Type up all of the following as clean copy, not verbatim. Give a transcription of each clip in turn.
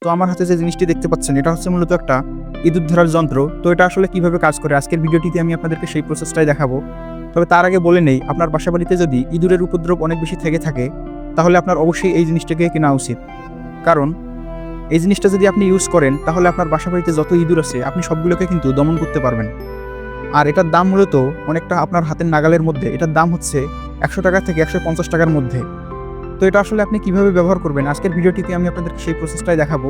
তো আমার হাতে যে জিনিসটি দেখতে পাচ্ছেন এটা হচ্ছে মূলত একটা ইঁদুর ধরার যন্ত্র। তো এটা আসলে কিভাবে কাজ করে আজকের ভিডিওটিতে আমি আপনাদেরকে সেই প্রসেসটাই দেখাবো। তবে তার আগে বলে নেই, আপনার বাসাবাড়িতে যদি ইঁদুরের উপদ্রব অনেক বেশি থেকে থাকে তাহলে আপনার অবশ্যই এই জিনিসটাকে কেনা উচিত। কারণ এই জিনিসটা যদি আপনি ইউজ করেন তাহলে আপনার বাসাবাড়িতে যত ইঁদুর আছে আপনি সবগুলোকে কিন্তু দমন করতে পারবেন। আর এটার দাম মূলত অনেকটা আপনার হাতের নাগালের মধ্যে। এটার দাম হচ্ছে 100 টাকা থেকে 150 টাকার মধ্যে। তো এটা আসলে আপনি কিভাবে ব্যবহার করবেন আজকের ভিডিওটিতে আমি আপনাদেরকে সেই প্রসেসটাই দেখাবো।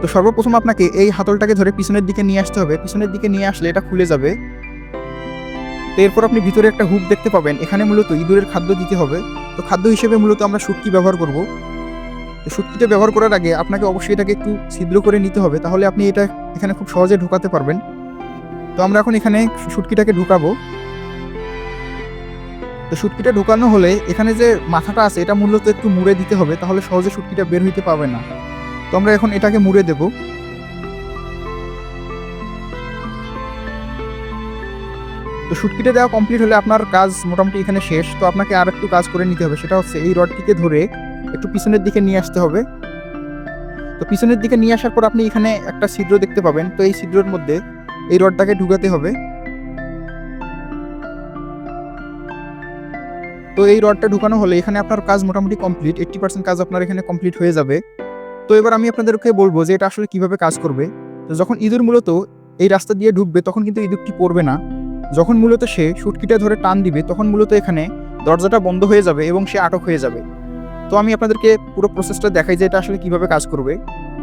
তো সর্বপ্রথম আপনাকে এই হাতলটাকে ধরে পিছনের দিকে নিয়ে আসতে হবে। পিছনের দিকে নিয়ে আসলে এটা খুলে যাবে। তো এরপর আপনি ভিতরে একটা হুক দেখতে পাবেন, এখানে মূলত ইঁদুরের খাদ্য দিতে হবে। তো খাদ্য হিসেবে মূলত আমরা শুটকি ব্যবহার করব। তো শুটকিটা ব্যবহার করার আগে আপনাকে অবশ্যই এটাকে একটু ছিদ্র করে নিতে হবে, তাহলে আপনি এটা এখানে খুব সহজে ঢোকাতে পারবেন। তো আমরা এখন এখানে শুটকিটাকে ঢুকাবো। তো শুটকিটা ঢোকানো হলে এখানে যে মাথাটা আছে এটা মূলত একটু মুড়ে দিতে হবে, তাহলে সহজে শুটকিটা বের হইতে পারবে না। তো আমরা এখন এটাকে মুড়ে দেব। তো শুটকিটা দেওয়া কমপ্লিট হলে আপনার কাজ মোটামুটি এখানে শেষ। তো আপনাকে আর একটু কাজ করে নিতে হবে, সেটা হচ্ছে এই রডটিকে ধরে একটু পিছনের দিকে নিয়ে আসতে হবে। তো পিছনের দিকে নিয়ে আসার পর আপনি এখানে একটা ছিদ্র দেখতে পাবেন। তো এই ছিদ্রের মধ্যে এই রডটাকে ঢুকাতে হবে। তো এই রডটা ঢুকানো হলে এখানে আপনার কাজ মোটামুটি কমপ্লিট, 80% কাজ আপনার এখানে কমপ্লিট হয়ে যাবে। তো এবার আমি আপনাদেরকে বলবো যে এটা আসলে কিভাবে কাজ করবে। তো যখন ইঁদুর মূলত এই রাস্তা দিয়ে ঢুকবে তখন কিন্তু ইঁদুরটি পড়বে না। যখন মূলত সে শুটকিটা ধরে টান দিবে তখন মূলত এখানে দরজাটা বন্ধ হয়ে যাবে এবং সে আটক হয়ে যাবে। তো আমি আপনাদেরকে পুরো প্রসেসটা দেখাই যে এটা আসলে কিভাবে কাজ করবে।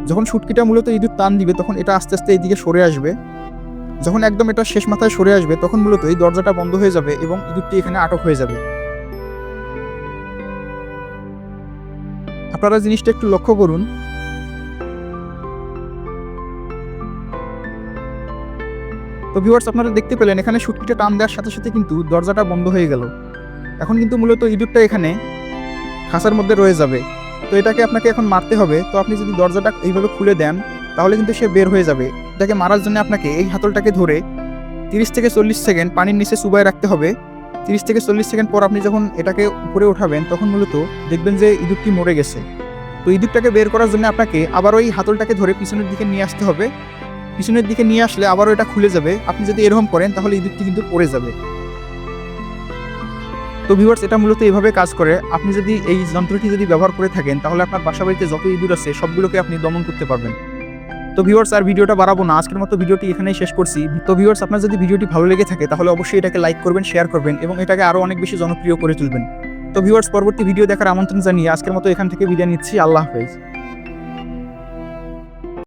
যখন শুটকিটা মূলত ইঁদুর টান দিবে তখন এটা আস্তে আস্তে এইদিকে সরে আসবে। যখন একদম এটা শেষ মাথায় সরে আসবে তখন মূলত এই দরজাটা বন্ধ হয়ে যাবে এবং ইঁদুরটি এখানে আটক হয়ে যাবে। আপনারা জিনিসটা একটু লক্ষ্য করুন। তো ভিউয়ার্স, আপনারা দেখতে পেলেন এখানে শুটকিটা টান দেওয়ার সাথে সাথে কিন্তু দরজাটা বন্ধ হয়ে গেল। এখন কিন্তু মূলত ইঁদুরটা এখানে খাঁচার মধ্যে রয়ে যাবে। তো এটাকে আপনাকে এখন মারতে হবে। তো আপনি যদি দরজাটা এইভাবে খুলে দেন তাহলে কিন্তু সে বের হয়ে যাবে। এটাকে মারার জন্য আপনাকে এই হাতলটাকে ধরে 30 থেকে 40 সেকেন্ড পানির নিচে চুবায় রাখতে হবে। 30 থেকে 40 সেকেন্ড পর আপনি যখন এটাকে উপরে উঠাবেন তখন মূলত দেখবেন যে ইঁদুরটি মরে গেছে। তো ইঁদুরটাকে বের করার জন্য আপনাকে আবার ওই হাতলটাকে ধরে পিছনের দিকে নিয়ে আসতে হবে। পিছনের দিকে নিয়ে আসলে আবারও এটা খুলে যাবে। আপনি যদি এরকম করেন তাহলে ইঁদুরটি কিন্তু পড়ে যাবে। তো ভিউয়ার্স, এটা মূলত এইভাবে কাজ করে। আপনি যদি এই যন্ত্রটি যদি ব্যবহার করে থাকেন তাহলে আপনার বাসাবাড়িতে যত ইঁদুর আছে সবগুলোকে আপনি দমন করতে পারবেন। তো ভিউয়ার্স, আর ভিডিওটা বাড়াবো না, আজকের মতো ভিডিওটি এখানেই শেষ করছি। তো ভিউয়ার্স, আপনার যদি ভিডিওটি ভালো লেগে থাকে তাহলে অবশ্যই এটাকে লাইক করবেন, শেয়ার করবেন এবং এটাকে আরও অনেক বেশি জনপ্রিয় করে তুলবেন। তো ভিউয়ার্স, পরবর্তী ভিডিও দেখার আমন্ত্রণ জানিয়ে আজকের মতো এখান থেকে বিদায় নিচ্ছি। আল্লাহ হাফেজ।